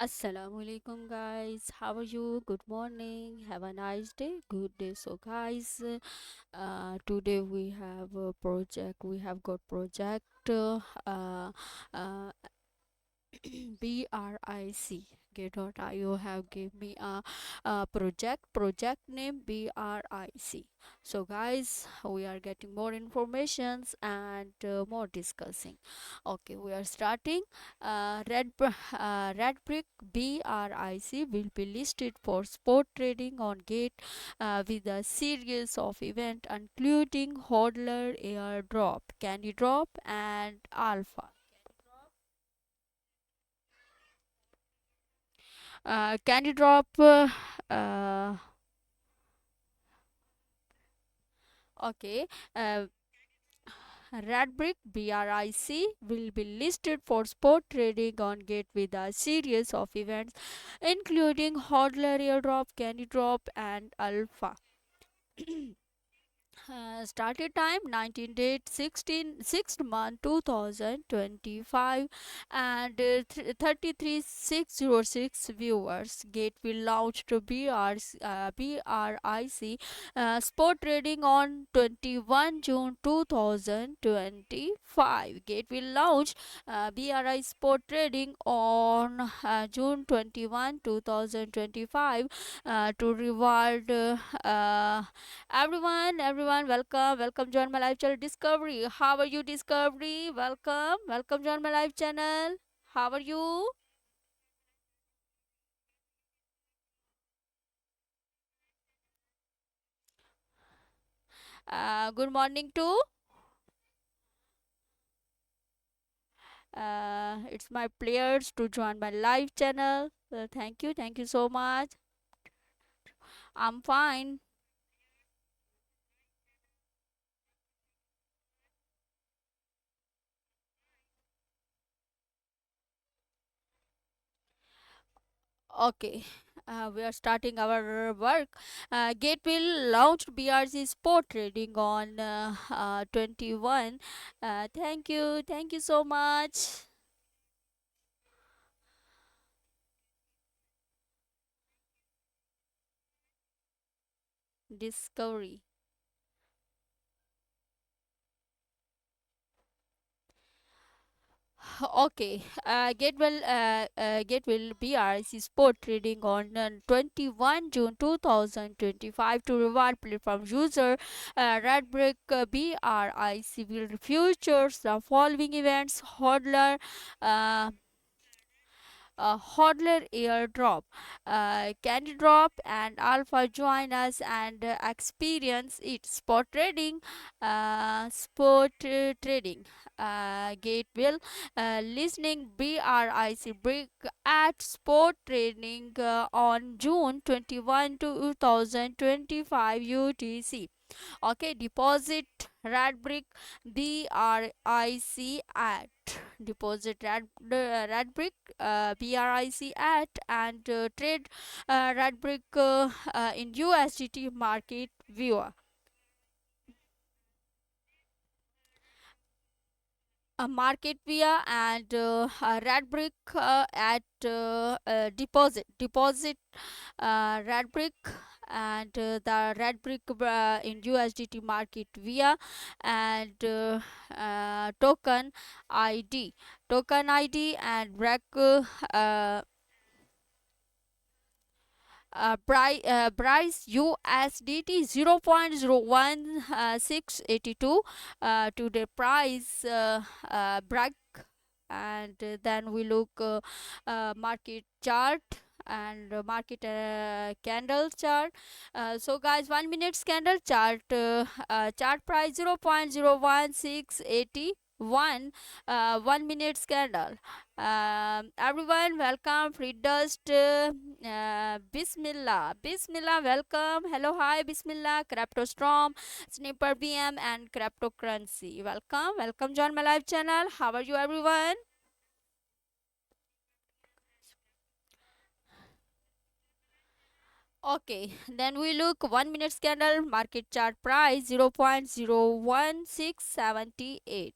Assalamu alaikum guys. How are you? Good morning. Have a nice day. Good day. So guys, today we have a project. We have got project uh, BRIC. Get.io have give me a project name BRIC. So guys, we are getting more informations and more discussing. Okay, we are starting. Red Brick BRIC will be listed for spot trading on Gate with a series of events including hodler, airdrop, candy drop, and alpha. Candy drop. Uh, okay. Uh, Radbrick BRIC will be listed for spot trading on Gate with a series of events including hodler, airdrop, candy drop, and alpha. Started time 19 date 16 6th month 2025 and 33606 viewers. Gate will launch to BRIC spot trading on 21 June 2025. Gate will launch BRI spot trading on June 21 2025 to reward everyone, welcome, join my live channel Discovery. How are you, Discovery? Welcome, join my live channel. How are you? Good morning to. It's my players to join my live channel. Thank you so much. I'm fine. Okay, we are starting our work. Gate will launch BRC Sport Trading on 21. Thank you so much. Discovery. Okay, Get will BRC Sport Trading on 21 June 2025 to reward platform user. Redbrick BRIC will features the following events: hodler airdrop, candy drop, and alpha. Join us and experience it. Sport trading. Gate will listening BRIC break at sport trading on June 21 2025 UTC. Okay, deposit Radbrick BRIC at deposit Radbrick BRIC at and trade Radbrick in USDT market viewer. Market via and Radbrick at deposit Radbrick and the Radbrick in USDT market via and token ID and Brack price USDT 0.01682 to the price break. And then we look market chart and market candle chart. So guys, 1 minute candle chart, chart price 0.01680 1 minute candle. Everyone, welcome. Free dust. Bismillah. Welcome. Hello, hi. Bismillah. CryptoStorm, Sniper BM, and Cryptocurrency. Welcome. Join my live channel. How are you, everyone? Okay, then we look 1 minute candle market chart price 0.01678.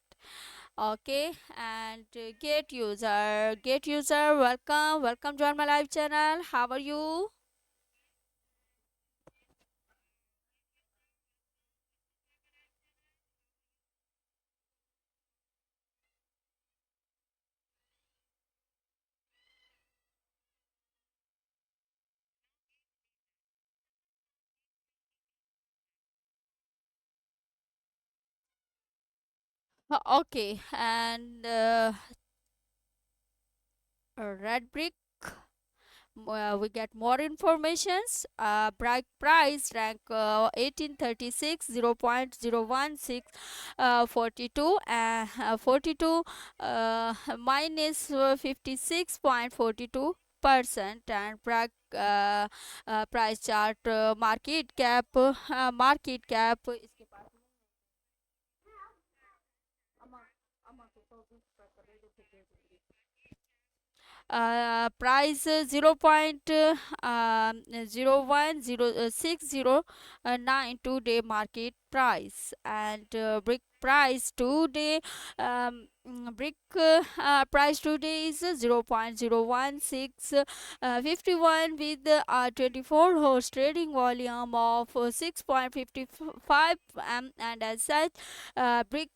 Okay, and get user, welcome, welcome to my live channel. How are you? Okay, and red brick. We get more informations. Bright price rank 1836 0.016 42 42 minus 56.42% and price chart market cap इसके पास price 0.01060 today market price and brick price today price today is 0.016 51 with 24 horse trading volume of 6.55 and as such brick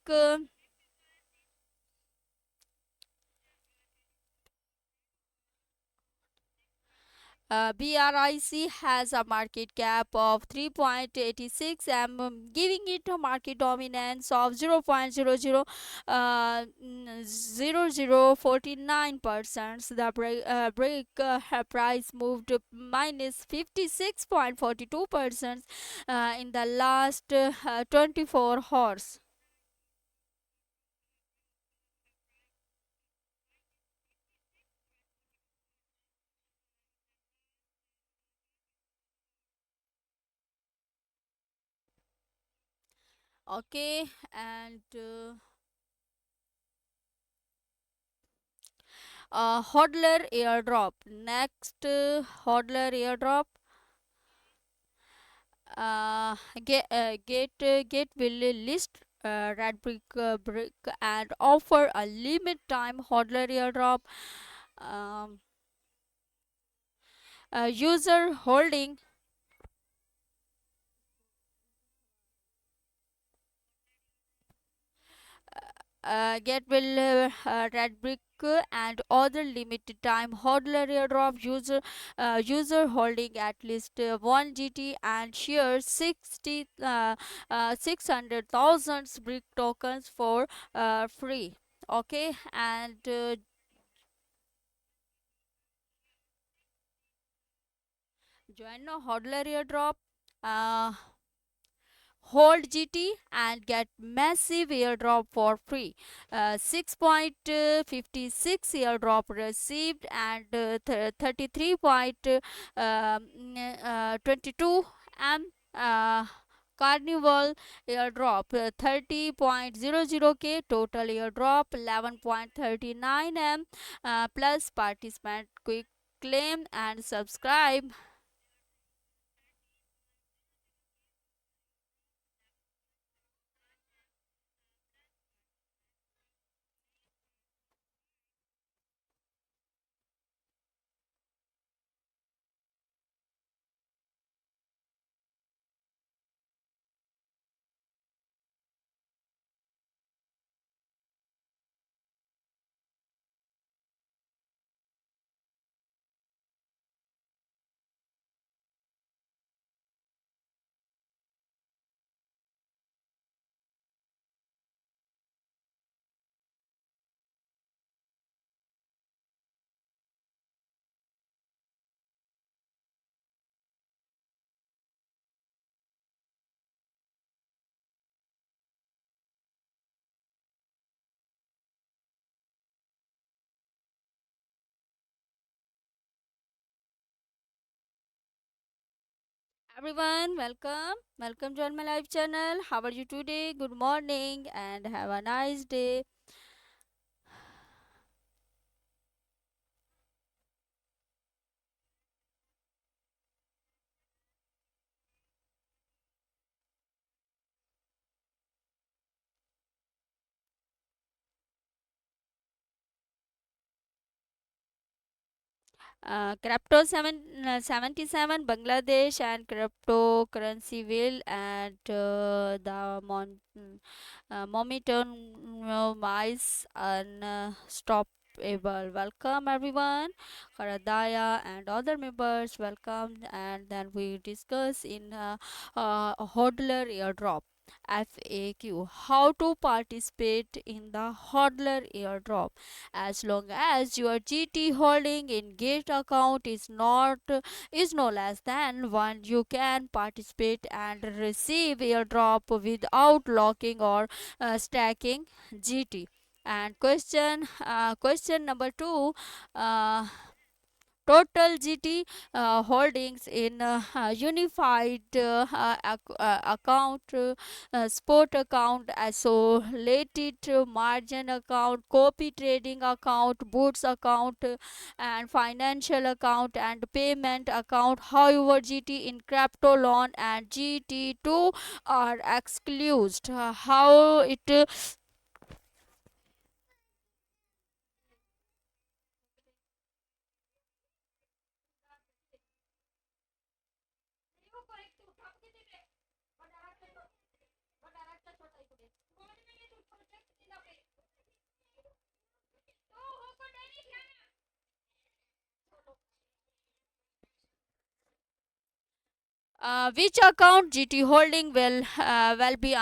BRIC has a market cap of 3.86 mm, giving it a market dominance of 0.0049%. The break price moved minus 56.42% in the last 24 hours. Okay, and hodler airdrop next hodler airdrop get will list red brick and offer a limit time hodler airdrop um, user holding get will red brick and other limited time hodler airdrop user holding at least 1 gt and share 600,000 brick tokens for free. Okay, and join a hodler airdrop. Uh, Hold GT and get massive airdrop for free. 6.56 airdrop received and 33.22 m. Carnival airdrop 30.00k total airdrop 11.39 m plus participant quick claim and subscribe. Everyone, welcome to my live channel. How are you today? Good morning and have a nice day. Crypto 77 Bangladesh and cryptocurrency will and momentum mice unstoppable. Welcome everyone, Karadaya and other members. Welcome, and then we discuss in a hodler airdrop. FAQ: How to participate in the hodler airdrop? As long as your GT holding in Gate account is no less than one, you can participate and receive airdrop without locking or stacking GT. And question number two, uh, total GT holdings in unified account, sport account, isolated margin account, copy trading account, boots account, and financial account and payment account. However, GT in crypto loan and GT2 are excluded. How it which account GT holding will be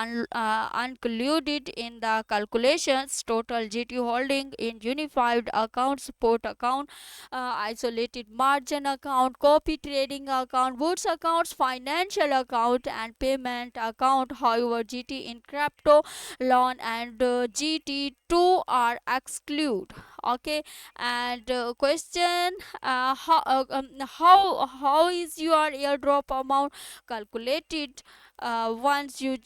included in the calculations? Total GT holding in unified account, support account, isolated margin account, copy trading account, goods accounts, financial account, and payment account. However, GT in crypto loan and GT2 are excluded. Okay, and question, how is your airdrop amount calculated? Once you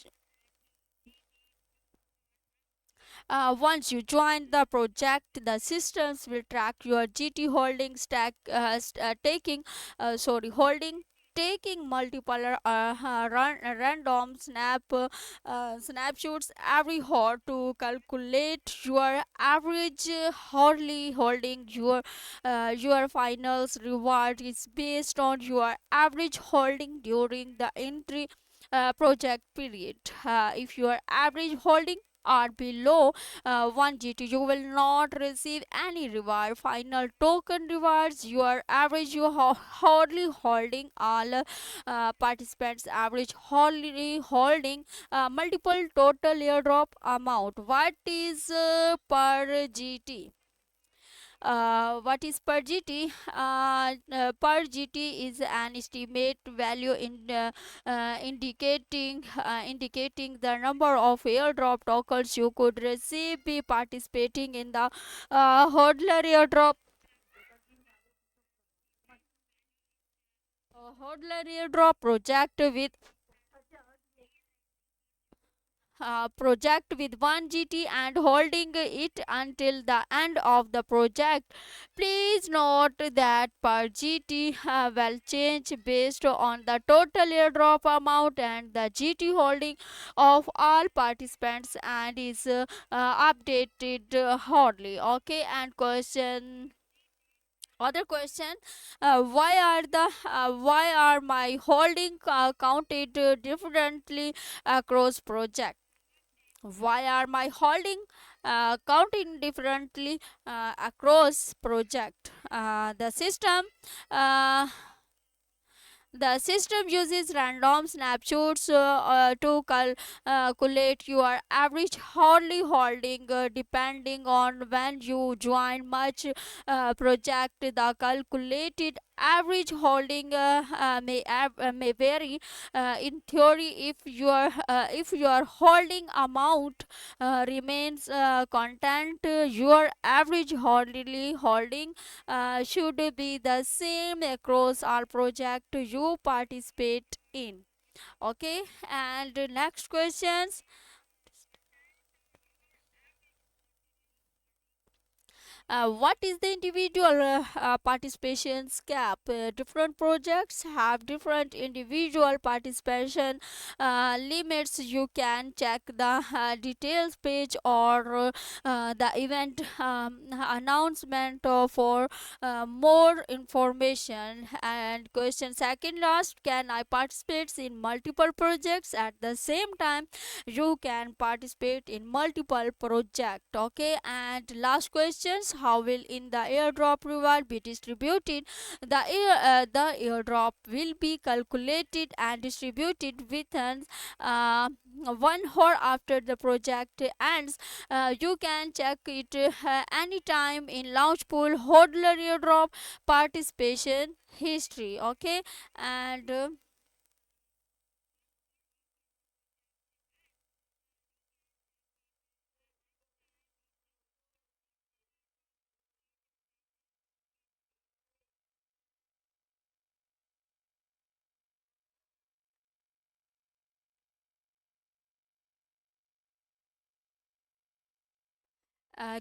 join the project, the systems will track your GT holding holding, taking multiple random snapshots every hour to calculate your average hourly holding. Your finals reward is based on your average holding during the entry project period. If your average holding are below 1 GT, you will not receive any reward. Final token rewards your average you hardly holding. All participants average hardly holding multiple total airdrop amount. What is per GT? What is per GT? Per GT is an estimate value indicating the number of airdrop tokens you could receive by participating in the hodler airdrop project with 1 GT and holding it until the end of the project. Please note that per GT will change based on the total airdrop amount and the GT holding of all participants and is updated hardly. Okay, and question other question, why are my holding counted differently across project? Why are my holding counting differently across project? Uh, the system uses random snapshots to calculate your average hourly holding depending on when you join much project. The calculated average holding may vary. In theory, if your holding amount remains constant, your average hourly holding should be the same across all projects you participate in. Okay, and next questions. What is the individual participations gap? Different projects have different individual participation limits. You can check the details page or the event announcement for more information. And question second last, can I participate in multiple projects at the same time? You can participate in multiple project. Okay, and last questions, how will in the airdrop reward be distributed? The airdrop will be calculated and distributed within uh, 1 hour after the project ends. You can check it anytime in launch pool hodler airdrop participation history. Okay, and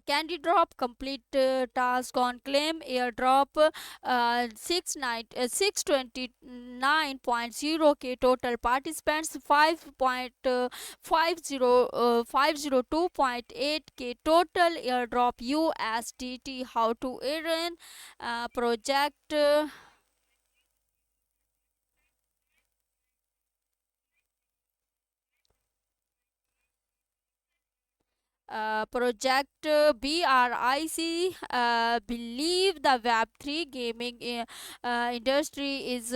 Candy Drop complete task on claim airdrop 629.0 k total participants 5.502.8 k total airdrop USDT. How to earn project Project BRIC believe the Web3 gaming industry is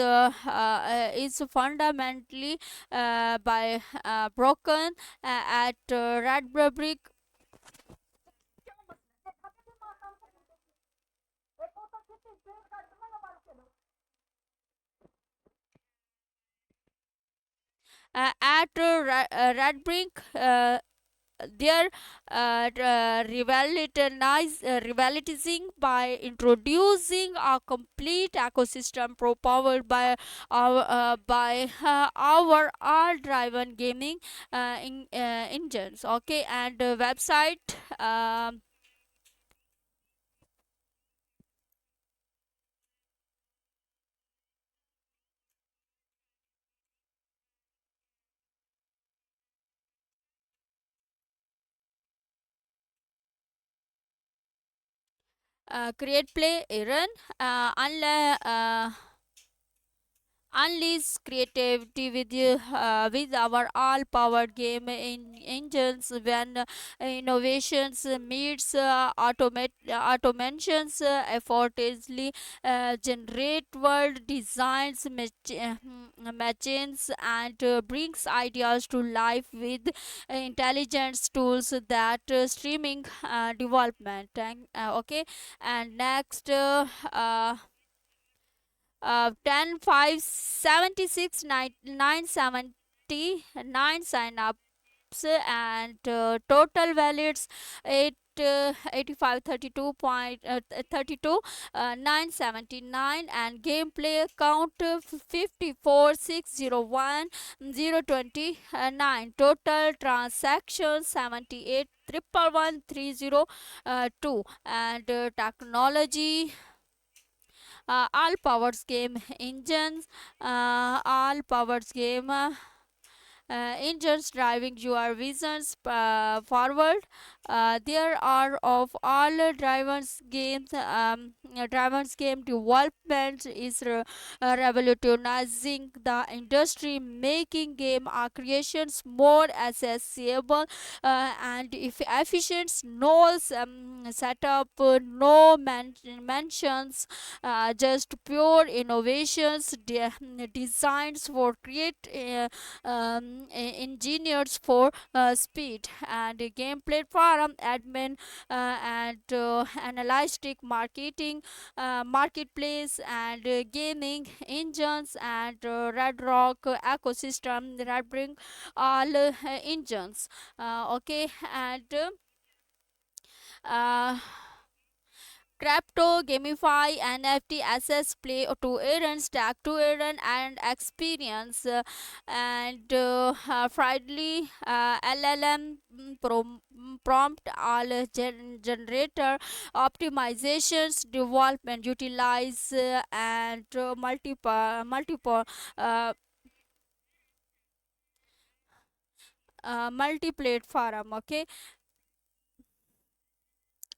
fundamentally by broken at Red Brick. At Red Brick, their revitalizing by introducing a complete ecosystem powered by our all driven gaming engines. Okay, and website. Create play run unleash creativity with our all powered game engines when innovations meets automations effortlessly generate world designs machines and brings ideas to life with intelligence tools that streaming development. Okay, and next 10 5 76 970 sign ups and total validates 8 85 32 979 and gameplay count 54 601 029 total transactions 78 111 302 and technology all powers game engines all powers game engines driving your visions forward. There are of all drivers game development is revolutionizing the industry, making game creations more accessible and if efficient. No setup, no mentions, just pure innovations designs for create engineers for speed and game platform admin and analytic marketing marketplace and gaming engines and red rock ecosystem that bring all engines. Okay, and uh, crypto, gamify, NFT, access, play to earn, stack to earn, and experience. Friendly LLM prompt all generator optimizations development utilize and multiple uh, multi-platform. Okay,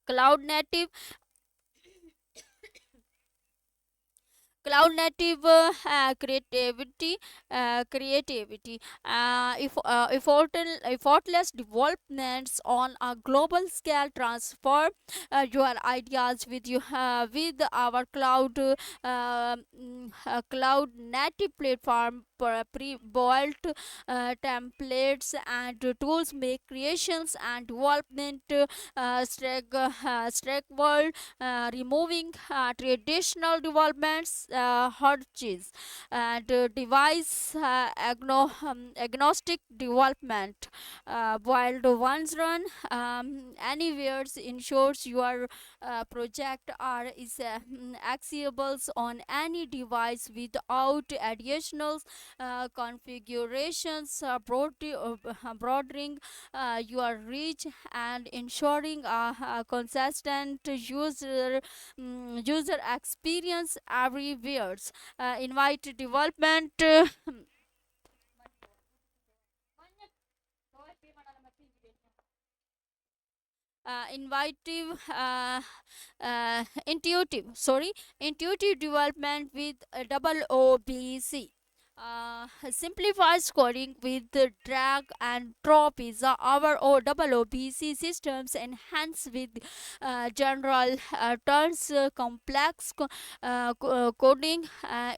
cloud native creativity effortless developments on a global scale transfer your ideas with you with our cloud native platform pre-built templates and tools make creations and development straightforward, removing traditional developments hurdles and device agnostic development while the ones run anywhere ensures your project are is accessible on any device without additional configurations broadening your reach and ensuring a consistent user experience everywhere. Invite development. Invitive intuitive intuitive development with double OBC simplifies coding with the drag and drop is our double OBC systems enhanced with general turns complex coding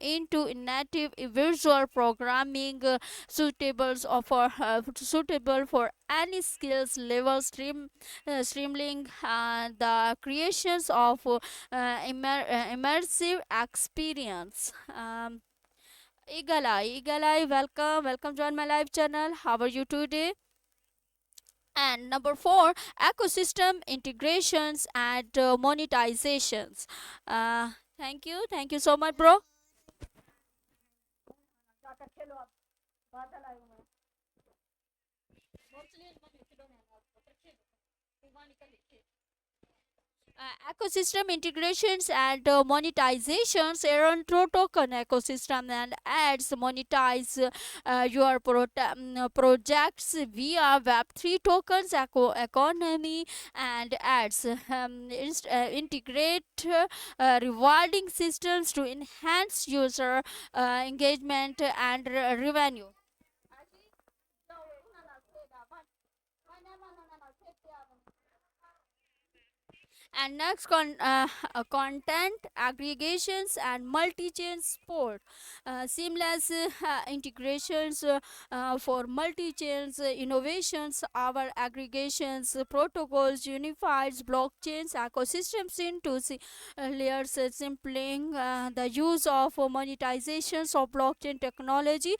into native visual programming suitable for any skills level streamlining the creations of immersive experience. Eagle Eye, welcome, join my live channel. How are you today? And number four, ecosystem integrations and monetizations. Uh, thank you so much, bro. Ecosystem integrations and monetizations. Eronto token ecosystem and ads monetize your projects via Web3 tokens, economy, and ads. Integrate rewarding systems to enhance user engagement and revenue. And next content aggregations and multi-chain support seamless integrations for multi-chains innovations our aggregations protocols unifies blockchains ecosystems into layers simpling the use of monetizations of blockchain technology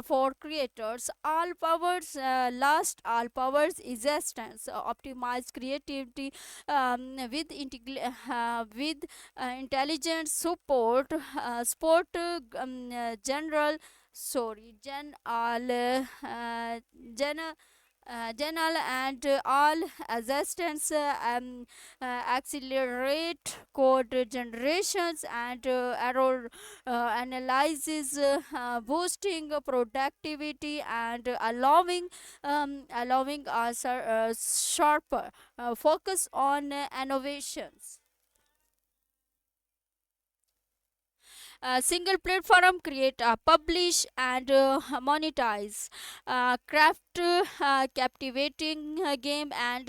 for creators all powers existence optimize creativity with intelligent support general sorry gen all general and all assistants accelerate code generations and error analysis boosting productivity and allowing us sharper focus on innovations. Single platform create publish and monetize craft captivating game and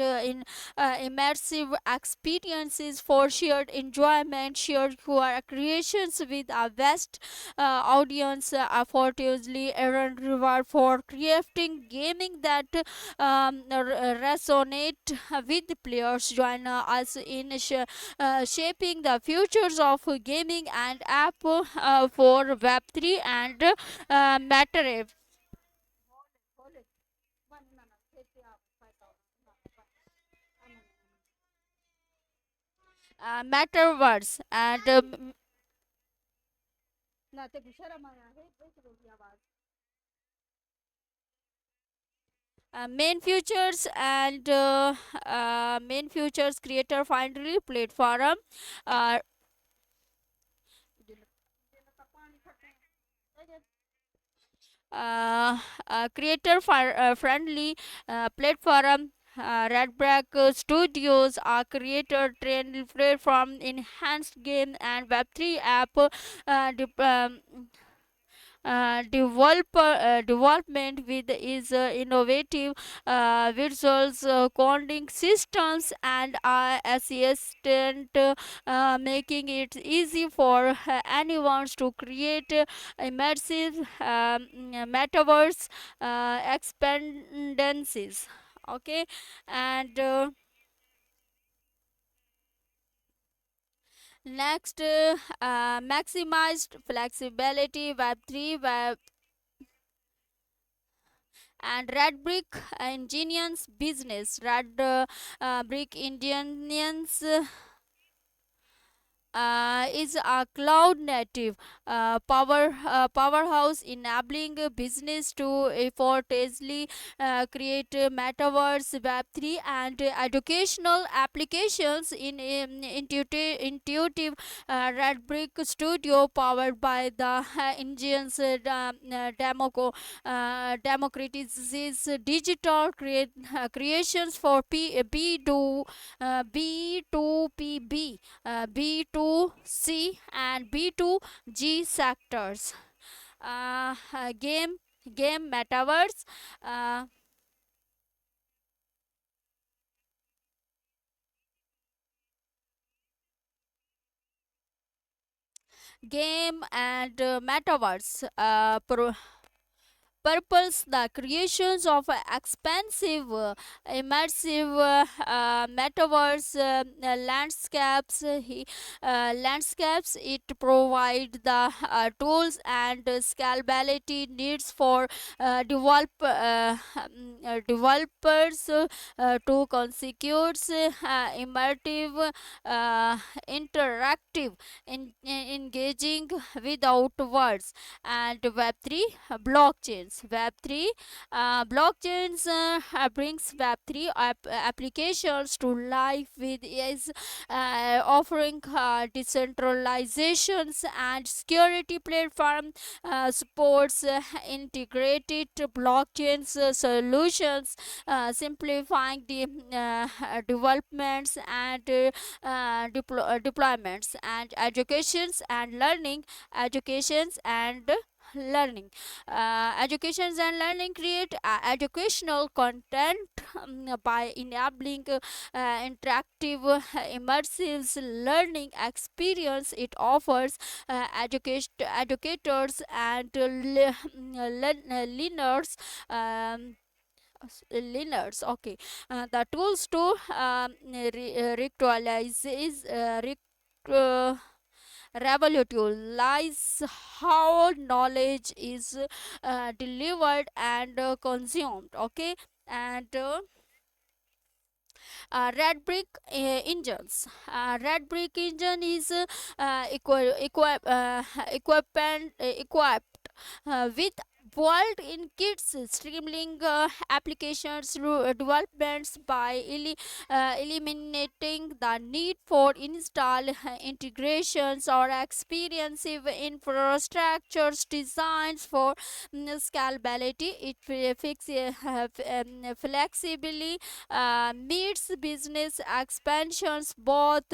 immersive experiences for shared enjoyment shared creations with a vast audience effortlessly earn reward for crafting gaming that resonate with the players join us in shaping the futures of gaming and app for Web3 and Matter. metaverse and main futures creator finally platform uh, uh, friendly platform. Redback Studios are creator trained platform, enhanced game and Web3 app development with is innovative visuals, coding systems, and assistant, making it easy for anyone to create immersive metaverse experiences. Okay, and next, maximized flexibility. Web3 web and Red Brick Indians business. Red Brick Indians is a cloud native powerhouse, enabling business to effortlessly create metaverse, Web3, and educational applications in intuitive Red Brick Studio, powered by the Indians democratizes digital creations for B2PB, B2C, and B2G sectors. Game metaverse, uh, game and metaverse purpose the creations of expansive immersive metaverse landscapes. It provide the tools and scalability needs for developers to consecute immersive, uh, interactive, engaging without words. And Web3 blockchains brings Web3 applications to life with is offering decentralizations and security platform supports integrated blockchains solutions, simplifying the developments and deployments and educations and learning educations and learning create educational content by enabling interactive immersive learning experience. It offers educators and learners, learners, okay, the tools to ritualize is uh, revolutionize how knowledge is delivered and consumed. Okay, and red brick red brick engine is equipped with world in kits, streamlining applications through developments by eliminating the need for install integrations or expensive infrastructures. Designs for scalability. It flexibly meets business expansions both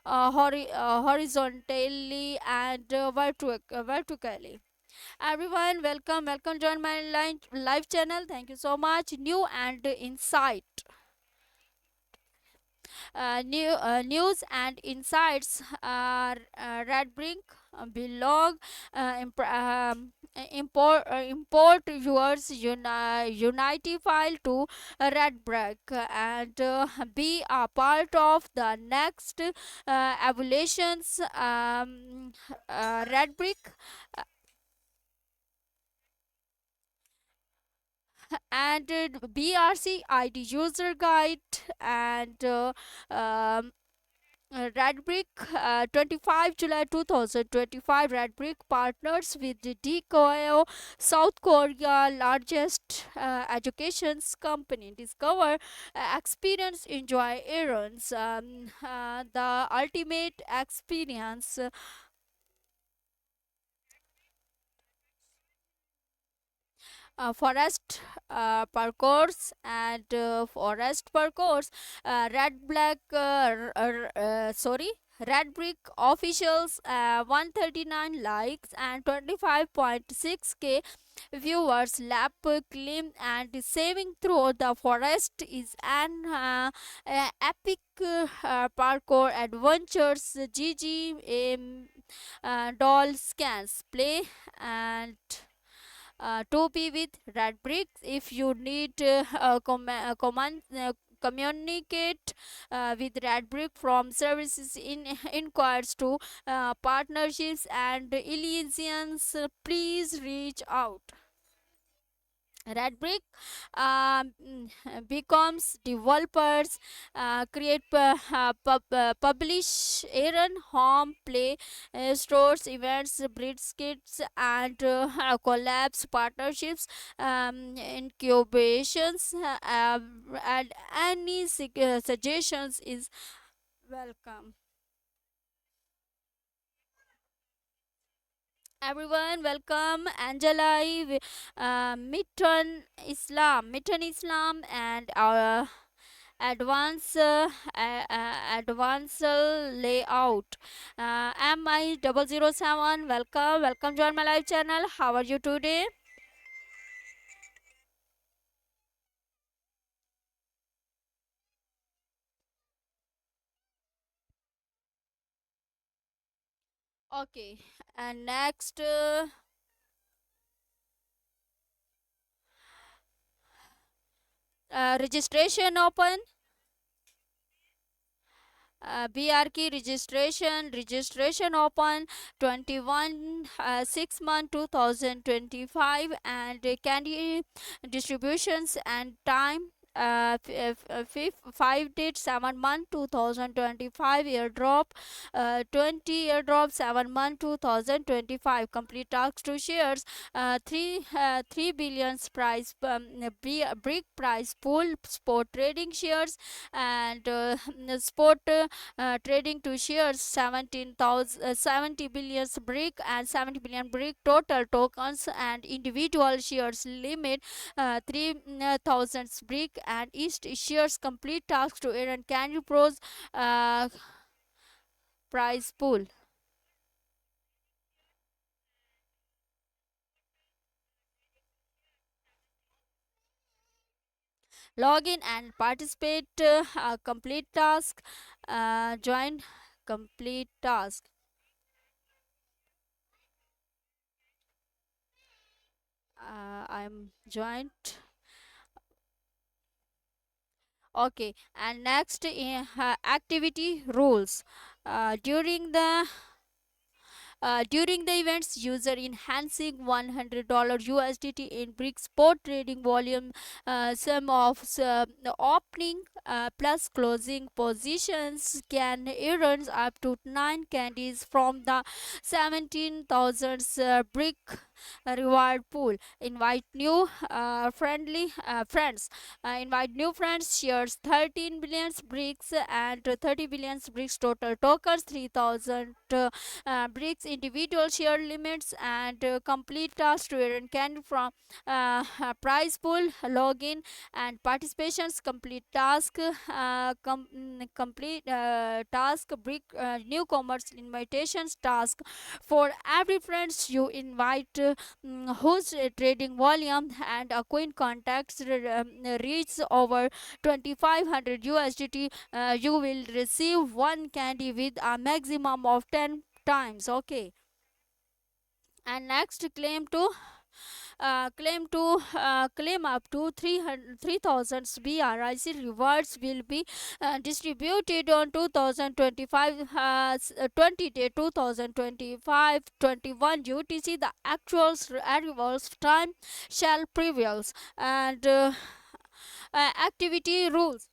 horizontally and vertically. Everyone, welcome, join my live channel. Thank you so much. New and insight, news and insights. Red Brink blog import yours unity file to Red Brick and be a part of the next evolutions. Red Brick and BRC ID user guide and um, Radbrick, 25 July 2025, Radbrick partners with the DKO, South Korea largest education company. Discover, experience, enjoy errands. The ultimate experience. Forest parcours and forest parcours, red black sorry red brick officials, 139 likes and 25.6k viewers. Lap climb and saving through the forest is an epic parkour adventures. GG doll scans play and to be with red bricks. If you need communicate with red brick from services in inquiries to partnerships and illusions, please reach out. Redbrick becomes developers, publish, Aaron home play stores, events, breeds kits, and collabs, partnerships, incubations, and any suggestions is welcome. Everyone, welcome Angela, Mitten Islam, and our advanced layout. MI 007, welcome, join my live channel. How are you today? Okay, and next, registration open. BRK registration open 21 6 month 2025, and candy distributions and time, 5 date 7 month 2025, airdrop 20 airdrop 7 month 2025, complete tasks to shares, 3 billions price, brick price pool, sport trading shares, and sport trading to shares 17,000 70 billion brick and 70 billion brick total tokens, and individual shares limit 3,000 brick, and each shares complete tasks to earn Candy Pros uh, prize pool. Login and participate, complete task, join complete task. I'm joined. Okay, and next, activity rules. During the during the events, user enhancing $100 USDT in brick spot trading volume, sum of opening plus closing positions can earn up to 9 candies from the 17,000 brick reward pool. Invite new friendly friends. Invite new friends. Shares 13 billion bricks and 30 billion bricks total tokens. 3,000 bricks individual share limits, and complete task to earn candy from prize pool. Login and participations, complete task, complete task brick, newcomers invitations task for every friends you invite, whose trading volume and acquaint contacts reach over 2500 USDT, you will receive one candy with a maximum of 10 times. Okay, and next, claim up to 3,000 BRIC rewards will be distributed on 2025 20 day 2025 21 UTC. The actual arrivals time shall prevails, and activity rules.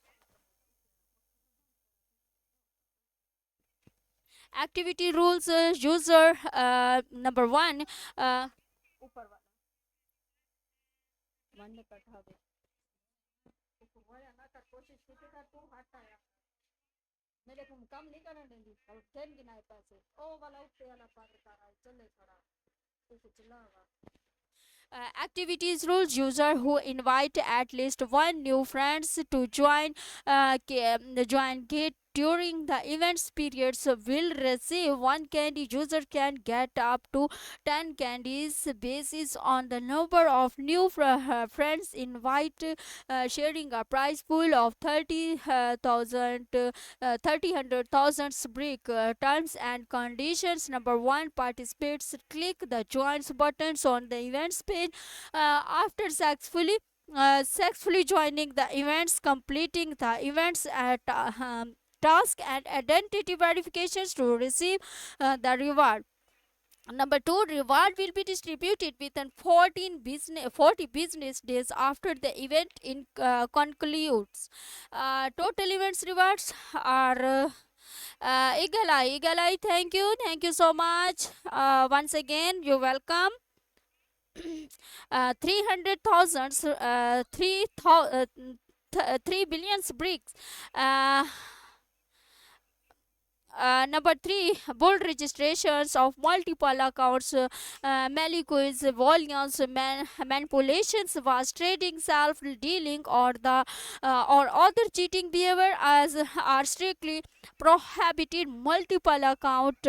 Activity rules user number one. ऊपर वाला मन ने कटा दे वो या ना कर कोशिश की कर तू हट आया मेरे को काम नहीं करने देंगी और ट्रेन की नाइट पैसे ओ वाला ऊपर वाला पार कर रहा है चले खड़ा तो चिल्लावा activities rules user who invite at least one new friends to join gate during the events periods will receive one candy. User can get up to 10 candies basis on the number of new friends invite, sharing a prize pool of 30,000 brick. Terms and conditions. Number one, participants click the joins buttons on the events page after successfully joining the events, completing the events at task and identity verifications to receive the reward. Number two, reward will be distributed within 40 business days after the event concludes. Total events rewards are Eagle Eye, thank you so much. Once again, you're welcome. 300,000, 3 billion bricks. Uh, Number three, bold registrations of multiple accounts, malice, volumes, manipulations, vast trading, self-dealing, or other cheating behavior as are strictly prohibited. Multiple account.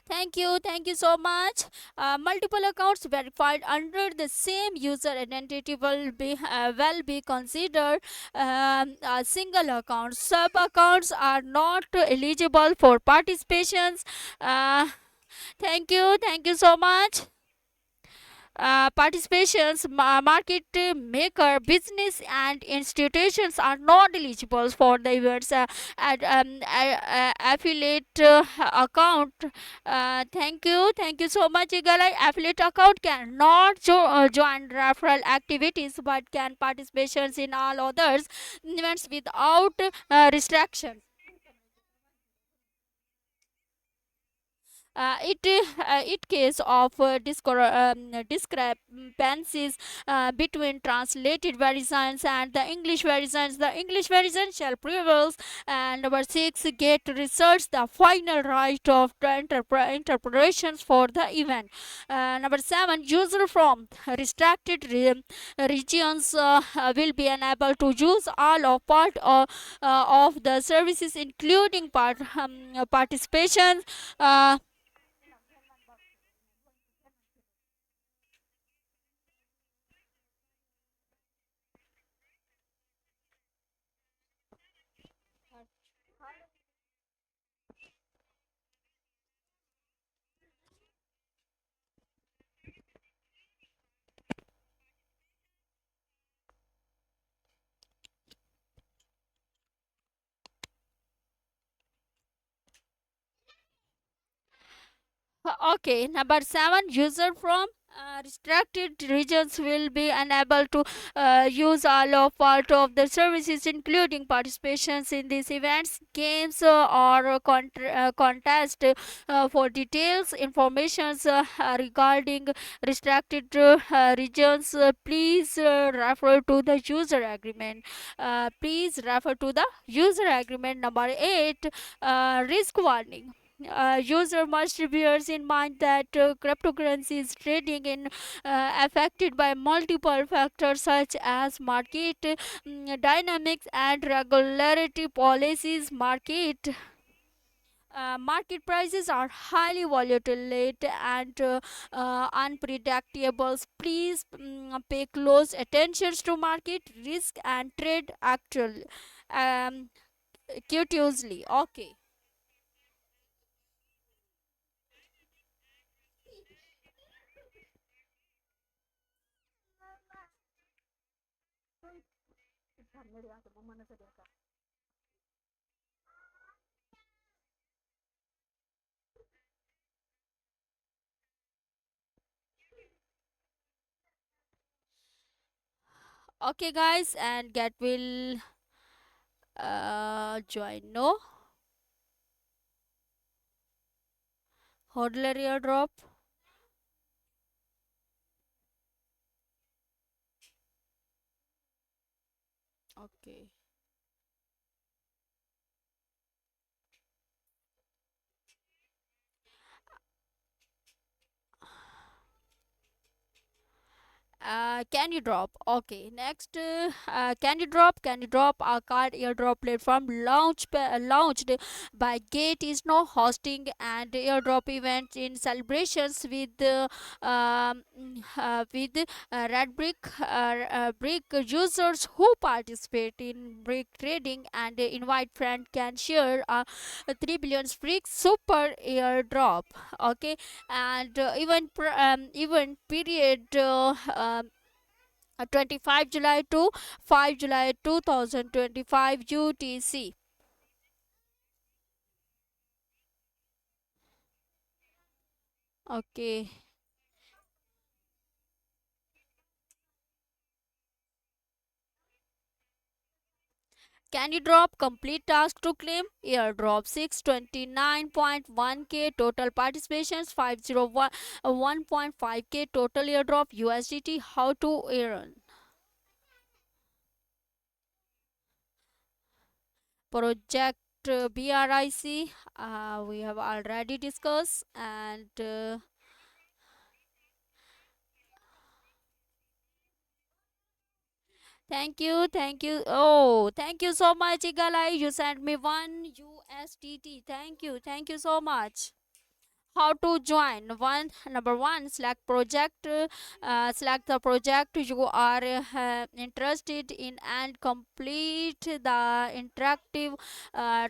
Thank you so much. Multiple accounts verified under the same user identity will be considered a single account. Sub accounts are not eligible for participations. Thank you so much. Participations, market maker, business and institutions are not eligible for the events affiliate account. Thank you so much, Igalai. Affiliate account cannot join referral activities but can participations in all others events without restrictions. It case of discrepancies between translated versions and the English versions. The English version shall prevail. And number six, get research the final right of the interpretations for the event. Number seven, user from restricted regions will be unable to use all or part of the services, including participation. Uh, Okay, number seven, user from restricted regions will be unable to use all of part of the services, including participations in these events, games, or contest. For details, information regarding restricted regions, please refer to the user agreement. Please refer to the user agreement. Number eight, risk warning. User must bear in mind that cryptocurrency is trading in affected by multiple factors such as market dynamics and regulatory policies. Market prices are highly volatile and unpredictable. Please pay close attention to market risk and trade actual um, curiously. Okay. Okay, guys, and get will join. No. Hodler airdrop. Okay. Can you drop? Okay. Next, can you drop a card airdrop platform launched by Gate is now hosting and airdrop events in celebrations with Red Brick users who participate in brick trading and invite friend can share a 3 billion brick super airdrop. Okay, and event period 25 July to 5 July 2025 UTC. Okay. Can you drop complete task to claim airdrop 629.1k total participations 501 1.5k total airdrop USDT. How to earn? Project BRIC, we have already discussed, and thank you. Oh, thank you so much, Igalai. You sent me one USDT. Thank you so much. How to join? Number one, select the project you are interested in and complete the interactive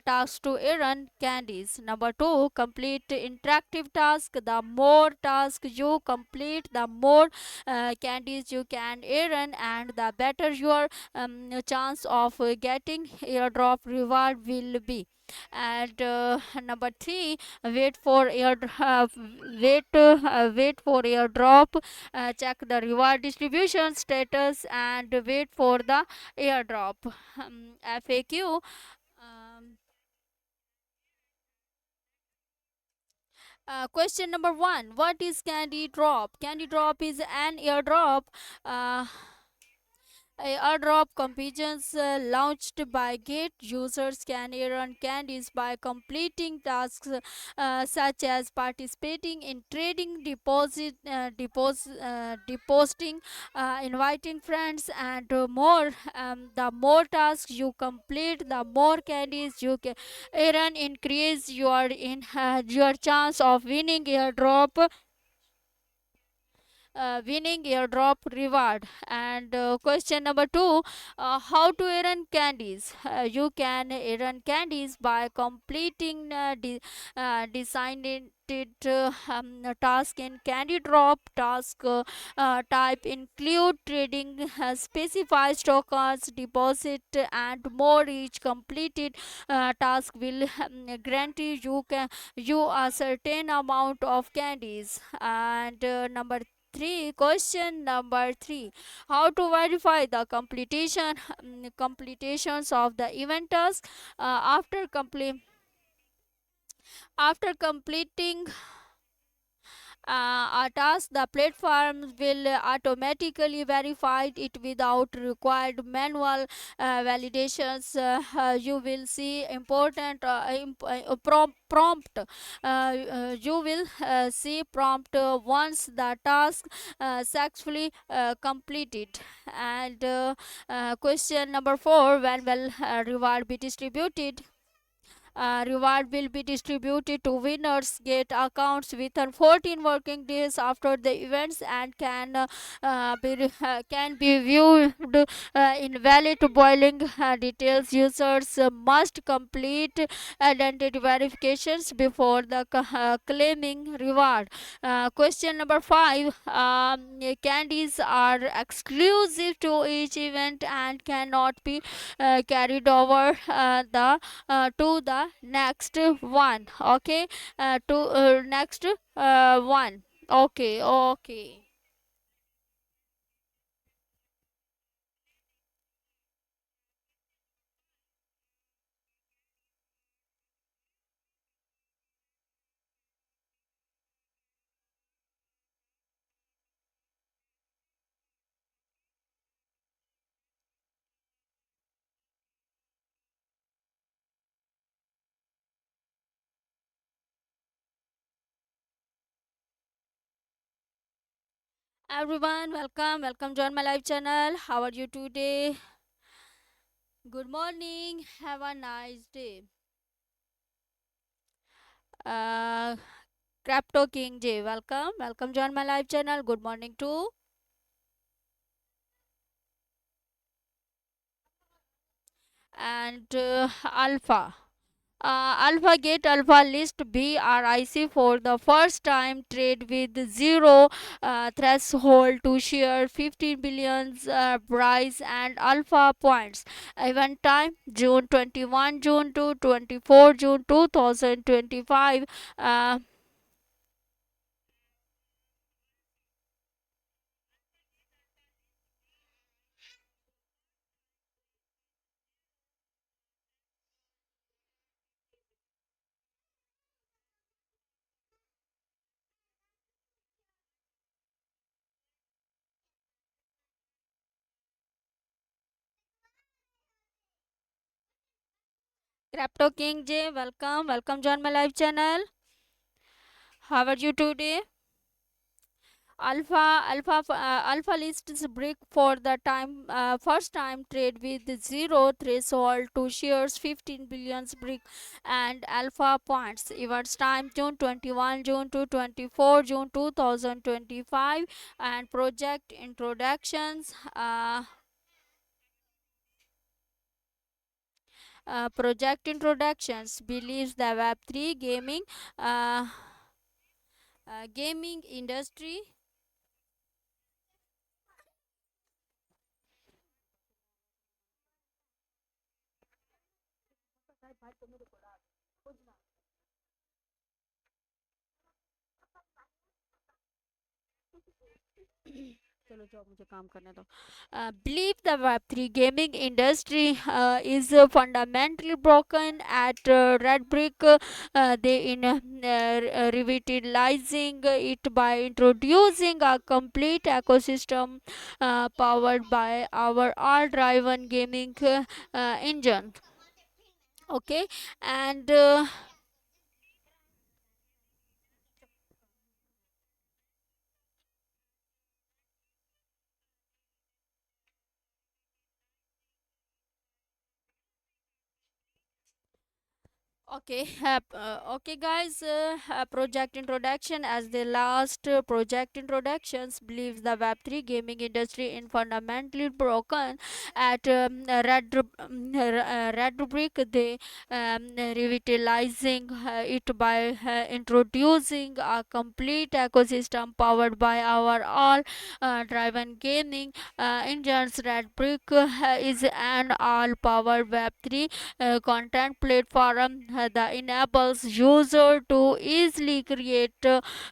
task to earn candies. Number two, complete interactive task. The more tasks you complete, the more candies you can earn, and the better your chance of getting airdrop reward will be. And number three, wait for air wait for airdrop. Check the reward distribution status and wait for the airdrop. FAQ. um, Question number one, what is candy drop? Candy drop is an airdrop. uh, Airdrop competitions launched by Gate users can earn candies by completing tasks such as participating in trading, depositing, inviting friends, and more. The more tasks you complete, the more candies you can earn. Increase your chance of winning airdrop reward. And question number two, how to earn candies? You can earn candies by completing designated task in candy drop. Task type include trading, specify tokens, deposit, and more. Each completed task will grant you a certain amount of candies. And question number three, how to verify the completions of the event task. After completing a task, the platform will automatically verify it without required manual validations. You will see important prompt. You will see prompt once the task successfully completed. And question number four, when will reward be distributed? Reward will be distributed to winners get accounts within 14 working days after the events and can be viewed in valid boiling details. Users must complete identity verifications before claiming reward. Question number five, candies are exclusive to each event and cannot be carried over to the next one. Okay, to next one. Okay, okay. Everyone, welcome join my live channel. How are you today? Good morning. Have a nice day. Uh, Crypto King J, welcome join my live channel. Good morning too. And Alpha. Alpha Gate Alpha List BRIC for the first time trade with zero threshold to share 15 billion price and alpha points. Event time June 21 June to 24 June 2025. Uh, Crypto King J, welcome join my live channel. How are you today? Alpha lists brick for the time first time trade with zero threshold to shares 15 billions brick and alpha points. Events time June 21 June to 24 June 2025 and project introductions. Project introductions believes the Web3 uh, gaming industry. चलो जाओ मुझे काम करने दो. Believe the Web3 gaming industry is fundamentally broken at Red Brick. They in revitalizing it by introducing a complete ecosystem powered by our all-driven gaming engine. Okay, and okay, guys. Project introduction as the last project introductions believes the Web3 gaming industry in fundamentally broken at Red Rubric. They revitalizing it by introducing a complete ecosystem powered by our all driven gaming engines. Red Brick is an all powered Web3 content platform that enables user to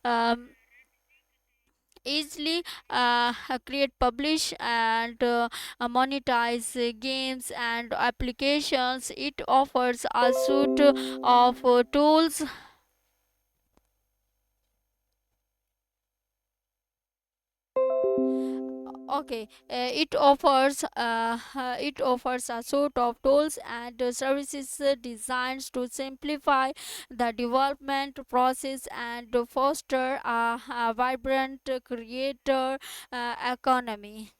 um, easily create, publish and monetize games and applications. It offers a suite of tools. It offers a suite of tools and services designed to simplify the development process and foster a vibrant creator economy.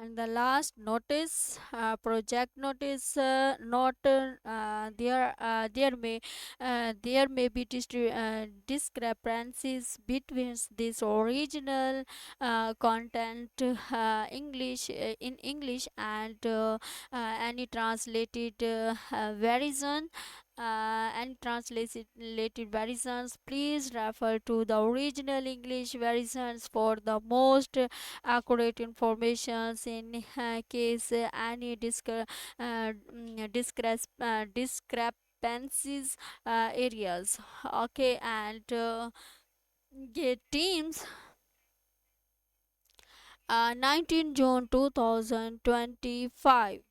And the last notice, project notice, not there may be discrepancies between this original content in English and any translated version. And translated versions, please refer to the original English versions for the most accurate informations in case any discrepancies areas. Okay, and get teams 19 June 2025.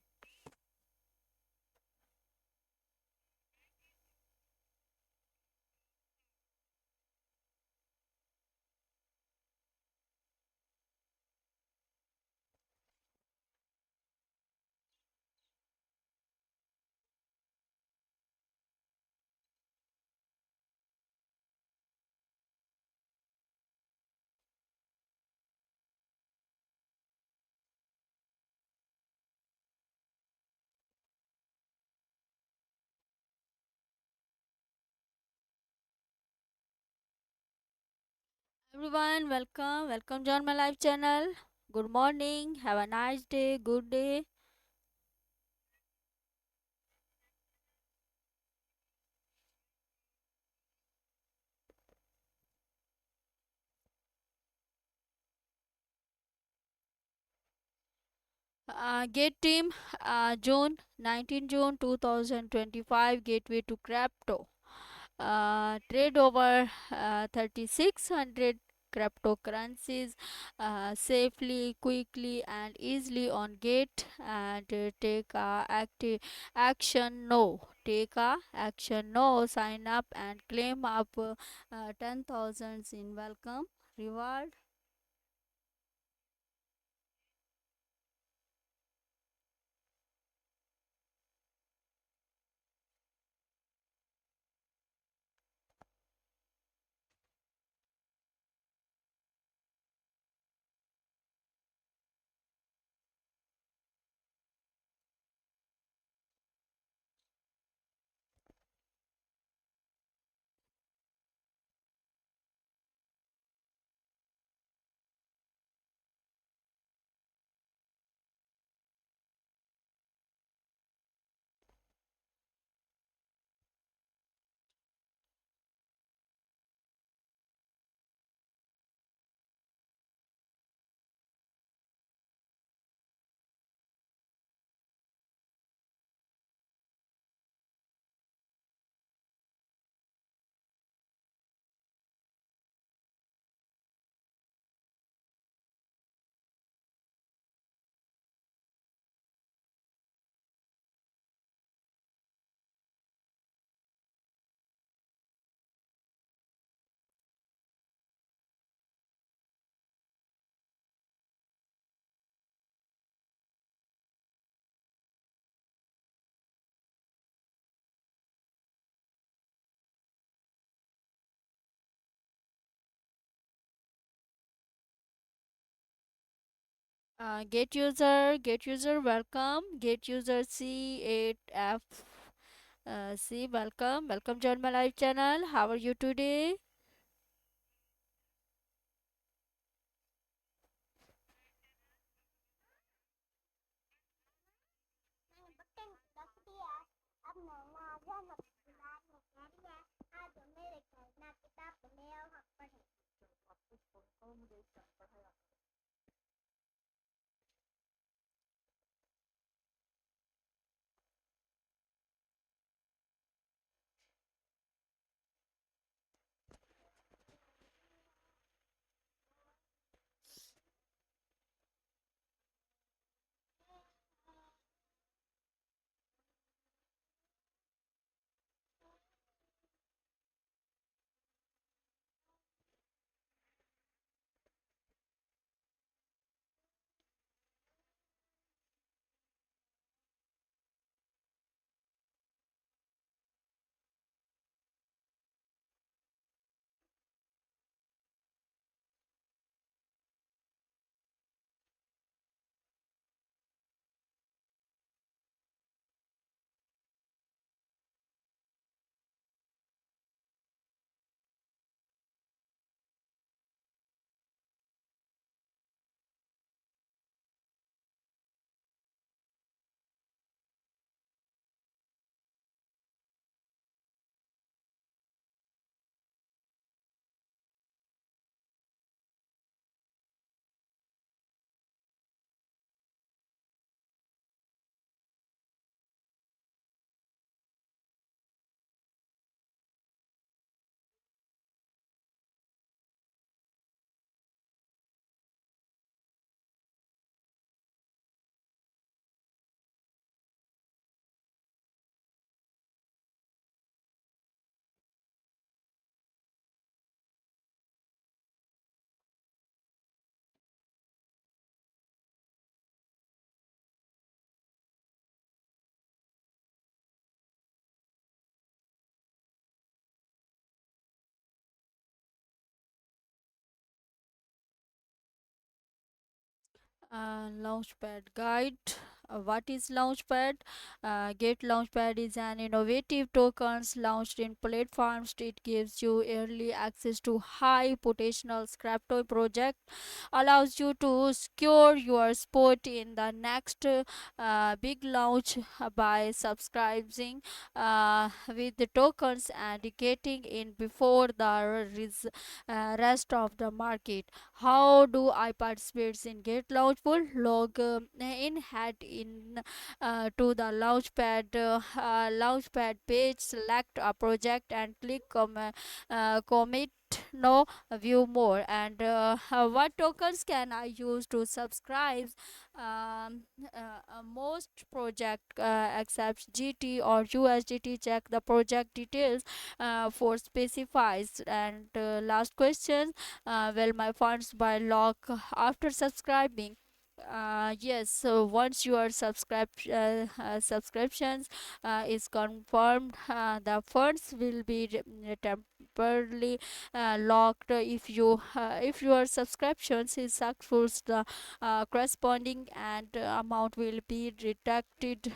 everyone, welcome to my live channel. Good morning, have a nice day, good day. Gate team, June 19 June 2025, gateway to crypto. Trade over 3600 cryptocurrencies safely, quickly, and easily on Gate. And take active action no. Take action no. Sign up and claim up 10,000 in welcome reward. Get user welcome. Get user C8F. C welcome join my live channel. How are you today? Launchpad guide. What is Launchpad? Get Launchpad is an innovative tokens launched in platforms. It gives you early access to high potential crypto project, allows you to secure your spot in the next big launch by subscribing with the tokens and getting in before the rest of the market. How do I participate in Get Launchpool? Log in, head in to the Launchpad page, select a project and click commit no view more. And what tokens can I use to subscribe? Most project accepts GT or USDT. Check the project details for specifies. And last question, will my funds by lock after subscribing? Yes, so once your subscriptions is confirmed, the funds will be temporarily locked. If your subscriptions is successful, the corresponding and amount will be deducted.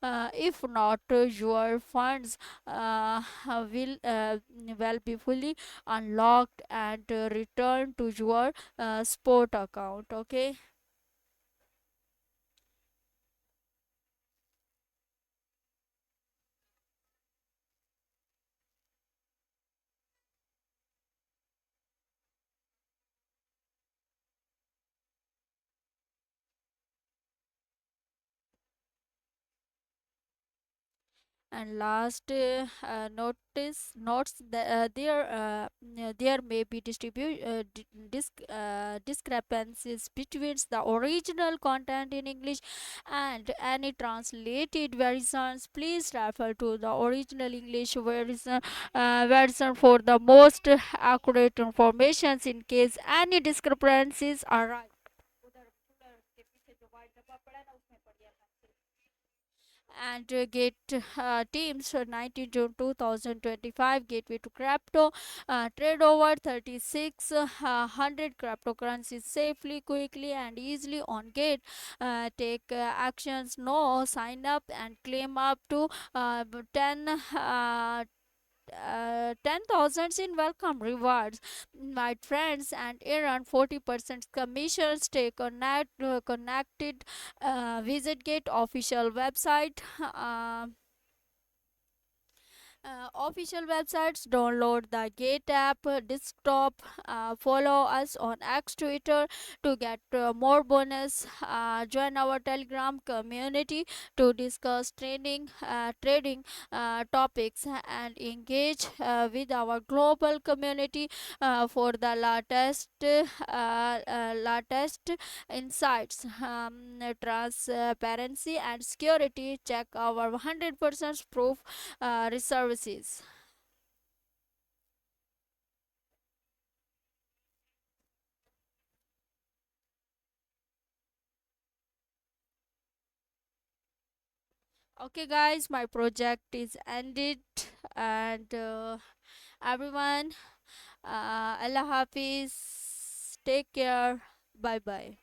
If not, your funds will be fully unlocked and returned to your sport account. Okay. And last notes that there may be discrepancies between the original content in English and any translated versions. Please refer to the original English version for the most accurate information in case any discrepancies arise. And get teams 19 June 2025 gateway to crypto, trade over 3600 cryptocurrencies safely, quickly and easily on gate. Take actions, no sign up and claim up to 10 10,000 in welcome rewards. My friends and earn 40% commissions. Stay connected. Visit Gate official website. Official websites, download the Gate app desktop, follow us on X Twitter to get more bonus, join our Telegram community to discuss trading topics and engage with our global community for the latest insights, transparency and security. Check our 100% proof reservices. Okay, guys, my project is ended, and everyone, Allah Hafiz, take care, bye bye.